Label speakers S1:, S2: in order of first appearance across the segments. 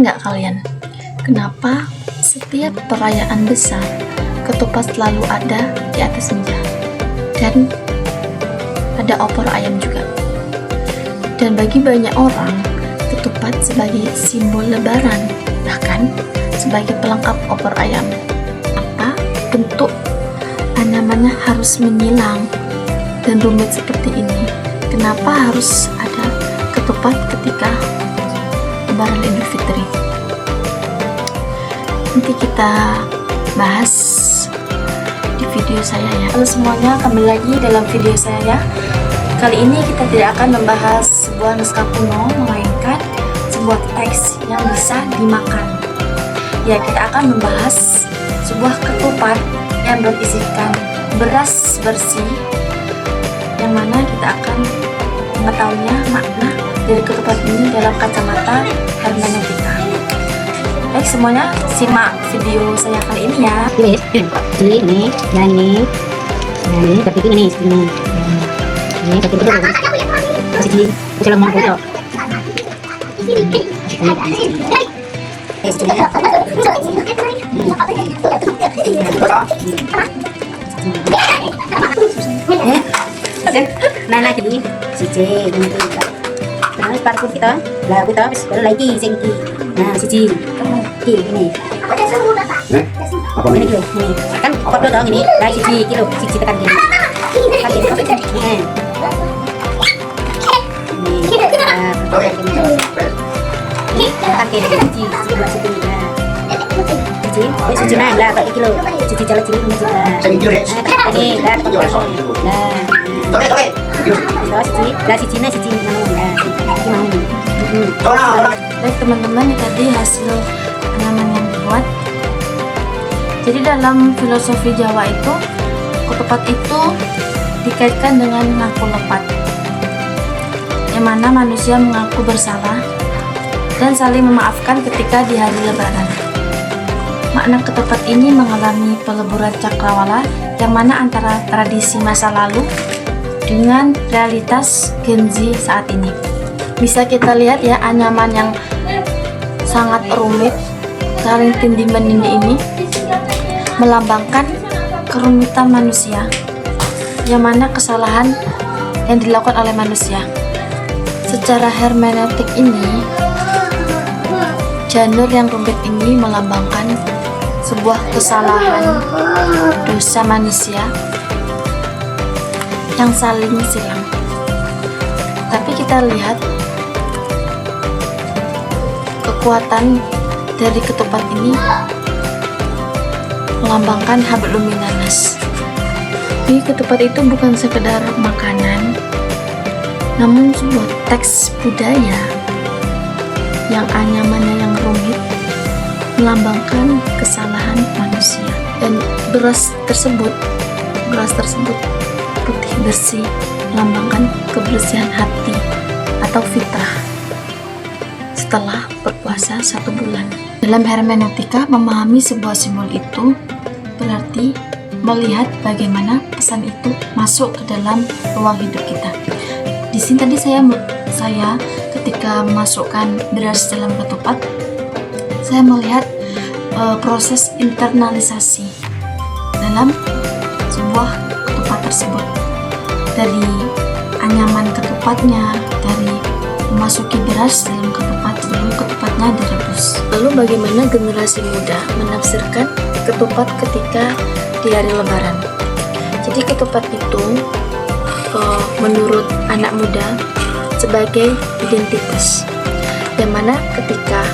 S1: nggak kalian, kenapa setiap perayaan besar ketupat selalu ada di atas meja? Dan ada opor ayam juga. Dan bagi banyak orang, ketupat sebagai simbol lebaran, bahkan sebagai pelengkap opor ayam. Apa bentuk anyamannya harus menyilang dan rumit seperti ini? Kenapa harus ada ketupat ketika Lebaran Idul Fitri? Nanti kita bahas di video saya ya. Halo semuanya, kembali lagi dalam video saya. Kali ini kita tidak akan membahas sebuah naskah kuno, melainkan sebuah teks yang bisa dimakan. Ya, kita akan membahas sebuah ketupat yang berisikan beras bersih, yang mana kita akan mengetahuinya makna dari ketupat ini dalam kacamata hermeneutika. Baik semuanya, simak video saya kali ini ya.
S2: Ini, tapi ini seperti ini. Saya mau foto. Nana jadi siji ini. Nah, parkur kita. Lah kita wis lagi sing iki. Nah, siji. Ini.
S3: Apa
S2: Ini kilo, ini. Kan kopi dong ini. Lah siji kilo, siji tekan gini. Tekan gini. Ini. Tekan gini siji, dua siji. Siji, wis siji nang lah kok kilo. Siji jalan sini siji lah. Ini lah. Nah. Siji nah siji mau ya. Siji mau.
S1: Baik teman-teman, ini tadi hasil anyaman yang dibuat. Jadi dalam filosofi Jawa itu, ketupat itu dikaitkan dengan ngaku lepat, yang mana manusia mengaku bersalah dan saling memaafkan ketika di hari Lebaran. Makna ketupat ini mengalami peleburan cakrawala, yang mana antara tradisi masa lalu dengan realitas Gen Z saat ini. Bisa kita lihat ya, anyaman yang sangat rumit, saling tindih menindih ini melambangkan kerumitan manusia, yang mana kesalahan yang dilakukan oleh manusia. Secara hermeneutik ini, janur yang rumit ini melambangkan sebuah kesalahan dosa manusia yang saling silang. Tapi kita lihat kekuatan dari ketupat ini melambangkan hablum minanas. Jadi ketupat itu bukan sekedar makanan, namun sebuah teks budaya yang anyamannya yang rumit melambangkan kesalahan manusia. Dan beras tersebut putih bersih, melambangkan kebersihan hati atau fitrah setelah berpuasa 1 bulan. Dalam hermeneutika, memahami sebuah simbol itu berarti melihat bagaimana pesan itu masuk ke dalam ruang hidup kita. Di sini tadi saya ketika memasukkan beras dalam ketupat, saya melihat proses internalisasi dalam sebuah ketupat tersebut. Dari anyaman ketupatnya, dari memasuki beras dalam ketupat sebelum ketupatnya direbus. Lalu bagaimana generasi muda menafsirkan ketupat ketika di hari Lebaran? Jadi ketupat itu menurut anak muda sebagai identitas, yang mana ketika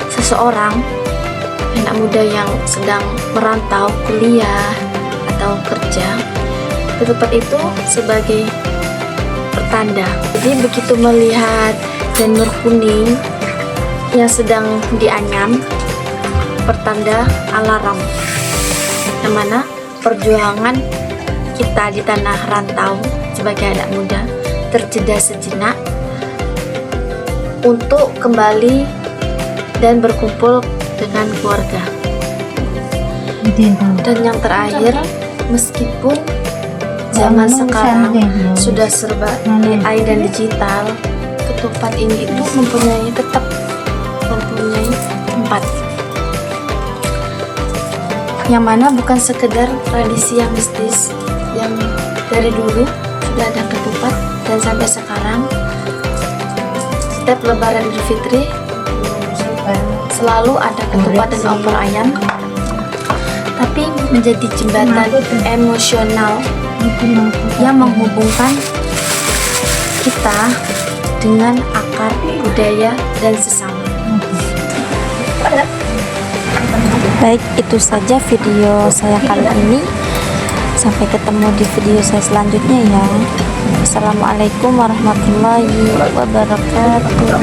S1: seseorang anak muda yang sedang merantau kuliah atau kerja, ketupat itu sebagai pertanda. Jadi begitu melihat janur kuning yang sedang dianyam, pertanda alarm, yang mana perjuangan kita di tanah rantau sebagai anak muda terjeda sejenak untuk kembali dan berkumpul dengan keluarga. Dan yang terakhir, meskipun zaman sekarang sudah serba AI dan digital, ketupat ini itu mempunyai tetap mempunyai tempat. Yang mana bukan sekedar tradisi yang mistis yang dari dulu sudah ada ketupat, dan sampai sekarang setiap lebaran Idul Fitri selalu ada ketupat dan opor ayam, tapi menjadi jembatan emosional yang menghubungkan kita dengan akar budaya dan sesama. Baik, itu saja video saya kali ini. Sampai ketemu di video saya selanjutnya ya. Assalamualaikum warahmatullahi wabarakatuh.